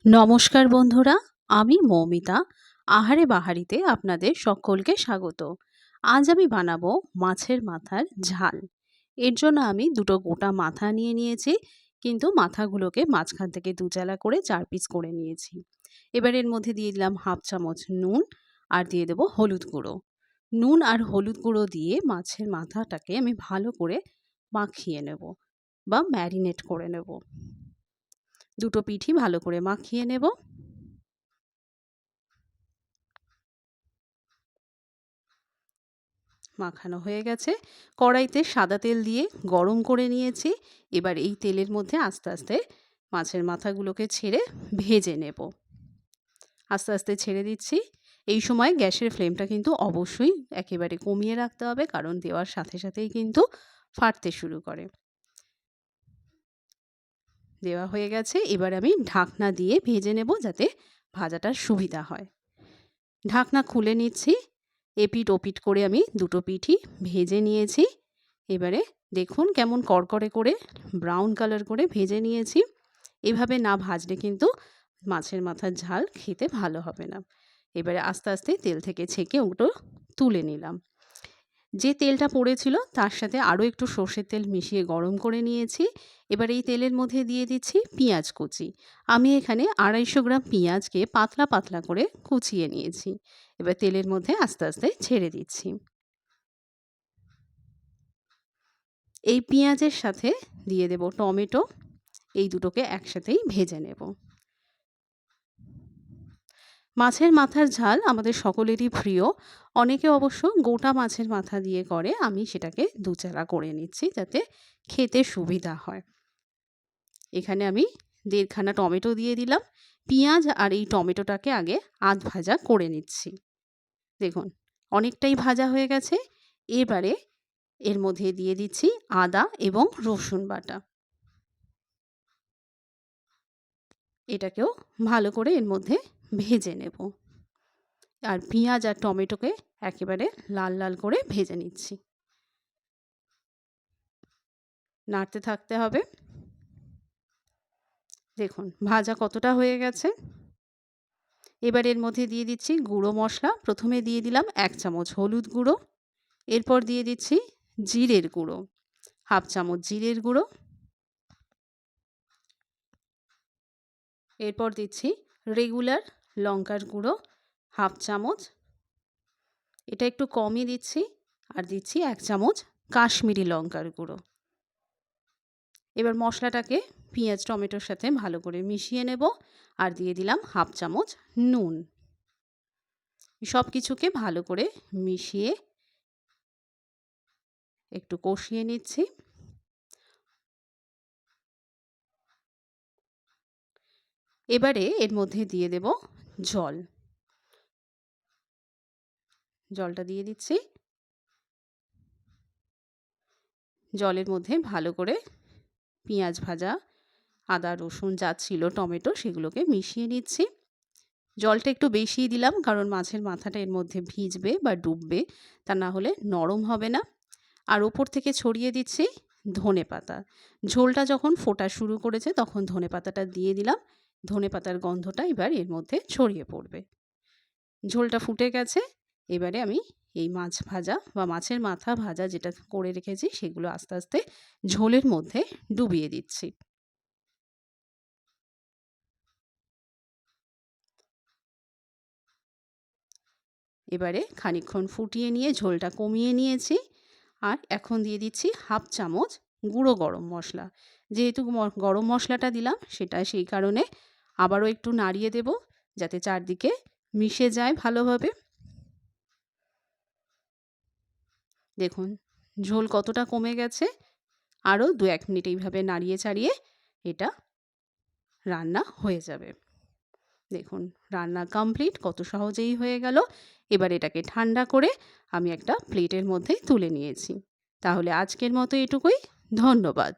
নমস্কার বন্ধুরা, আমি মৌমিতা। আহারে বাহারিতে আপনাদের সকলকে স্বাগত। আজ আমি বানাবো মাছের মাথার ঝাল। এর জন্য আমি দুটো গোটা মাথা নিয়ে নিয়েছি, কিন্তু মাথাগুলোকে মাঝখান থেকে দুচালা করে 4 পিস করে নিয়েছি। এবার এর মধ্যে দিয়ে দিলাম হাফ চামচ নুন আর দিয়ে দেবো হলুদ গুঁড়ো। নুন আর হলুদ গুঁড়ো দিয়ে মাছের মাথাটাকে আমি ভালো করে মাখিয়ে নেব বা ম্যারিনেট করে নেব। দুটো পিঠই ভালো করে মাখিয়ে নেব। মাখানো হয়ে গেছে। কড়াইতে সাদা তেল দিয়ে গরম করে নিয়েছি। এবার এই তেলের মধ্যে আস্তে আস্তে মাছের মাথাগুলোকে ছেড়ে ভেজে নেব। আস্তে আস্তে ছেড়ে দিচ্ছি। এই সময় গ্যাসের ফ্লেমটা কিন্তু অবশ্যই একেবারে কমিয়ে রাখতে হবে, কারণ দেওয়ার সাথে সাথেই কিন্তু ফাটতে শুরু করে। দেওয়া হয়ে গেছে। এবার আমি ঢাকনা দিয়ে ভেজে নেব, যাতে ভাজাটার সুবিধা হয়। ঢাকনা খুলে নিচ্ছি। এপিঠ ওপিঠ করে আমি দুটো পিঠই ভেজে নিয়েছি। এবারে দেখুন কেমন কড়কড়ে করে ব্রাউন কালার করে ভেজে নিয়েছি। এভাবে না ভাজলে কিন্তু মাছের মাথার ঝাল খেতে ভালো হবে না। এবারে আস্তে আস্তে তেল থেকে ছেঁকে ওগুলো তুলে নিলাম। যে তেলটা পড়েছিল তার সাথে আরও একটু সর্ষের তেল মিশিয়ে গরম করে নিয়েছি। এবার এই তেলের মধ্যে দিয়ে দিচ্ছি পেঁয়াজ কুচি। আমি এখানে 250 গ্রাম পেঁয়াজকে পাতলা পাতলা করে কুচিয়ে নিয়েছি। এবার তেলের মধ্যে আস্তে আস্তে ছেড়ে দিচ্ছি। এই পেঁয়াজের সাথে দিয়ে দেব টমেটো। এই দুটোকে একসাথেই ভেজে নেব। মাছের মাথার ঝাল আমাদের সকলেরই প্রিয়। অনেকে অবশ্য গোটা মাছের মাথা দিয়ে করে, আমি সেটাকে দুচালা করে নিচ্ছি যাতে খেতে সুবিধা হয়। এখানে আমি 1.5 খানা টমেটো দিয়ে দিলাম। পেঁয়াজ আর এই টমেটোটাকে আগে আধ ভাজা করে নিচ্ছি। দেখুন অনেকটাই ভাজা হয়ে গেছে। এবারে এর মধ্যে দিয়ে দিচ্ছি আদা এবং রসুন বাটা। এটাকেও ভালো করে এর মধ্যে ভেজে নেব। আর পেঁয়াজ আর টমেটোকে একেবারে লাল লাল করে ভেজে নিচ্ছি। নাড়তে থাকতে হবে। দেখুন ভাজা কতটা হয়ে গেছে। এবার এর মধ্যে দিয়ে দিচ্ছি গুঁড়ো মশলা। প্রথমে দিয়ে দিলাম 1 চামচ হলুদ গুঁড়ো। এরপর দিয়ে দিচ্ছি জিরের গুঁড়ো, হাফ চামচ জিরের গুঁড়ো। এরপর দিচ্ছি রেগুলার লঙ্কার গুঁড়ো, হাফ চামচ। এটা একটু কমই দিচ্ছি। আর দিচ্ছি 1 চামচ কাশ্মীরি লঙ্কার গুঁড়ো। এবার মশলাটাকে পেঁয়াজ টমেটোর সাথে ভালো করে মিশিয়ে নেব। আর দিয়ে দিলাম হাফ চামচ নুন। সব কিছুকে ভালো করে মিশিয়ে একটু কষিয়ে নিচ্ছি। এবারে এর মধ্যে দিয়ে দেব জল। জলটা দিয়ে দিচ্ছি। জলের মধ্যে ভালো করে পেঁয়াজ ভাজা, আদা রসুন যা ছিল, টমেটো, সেগুলোকে মিশিয়ে নিচ্ছি। জলটা একটু বেশিই দিলাম, কারণ মাছের মাথাটা এর মধ্যে ভিজবে বা ডুববে, তা না হলে নরম হবে না। আর ওপর থেকে ছড়িয়ে দিচ্ছি ধনেপাতা। ঝোলটা যখন ফোটা শুরু করেছে তখন ধনেপাতাটা দিয়ে দিলাম। ধনেপাতার গন্ধটা এবার এর মধ্যে ছড়িয়ে পড়বে। ঝোলটা ফুটে গেছে। এবারে আমি এই মাছ ভাজা বা মাছের মাথা ভাজা যেটা করে রেখেছি সেগুলো আস্তে আস্তে ঝোলের মধ্যে ডুবিয়ে দিচ্ছি। এবারে খানিকক্ষণ ফুটিয়ে নিয়ে ঝোলটা কমিয়ে নিয়েছি। আর এখন দিয়ে দিচ্ছি হাফ চামচ গুঁড়ো গরম মশলা। যেহেতু গরম মশলাটা দিলাম, সেটা সেই কারণে আবারও একটু নাড়িয়ে দেব, যাতে চারদিকে মিশে যায় ভালোভাবে। দেখুন ঝোল কতটা কমে গেছে। আরও 2-1 মিনিট এইভাবে নাড়িয়ে চাড়িয়ে এটা রান্না হয়ে যাবে। দেখুন রান্না কমপ্লিট, কত সহজেই হয়ে গেল। এবার এটাকে ঠান্ডা করে আমি একটা প্লেটের মধ্যে তুলে নিয়েছি। তাহলে আজকের মতো এটুকুই। ধন্যবাদ।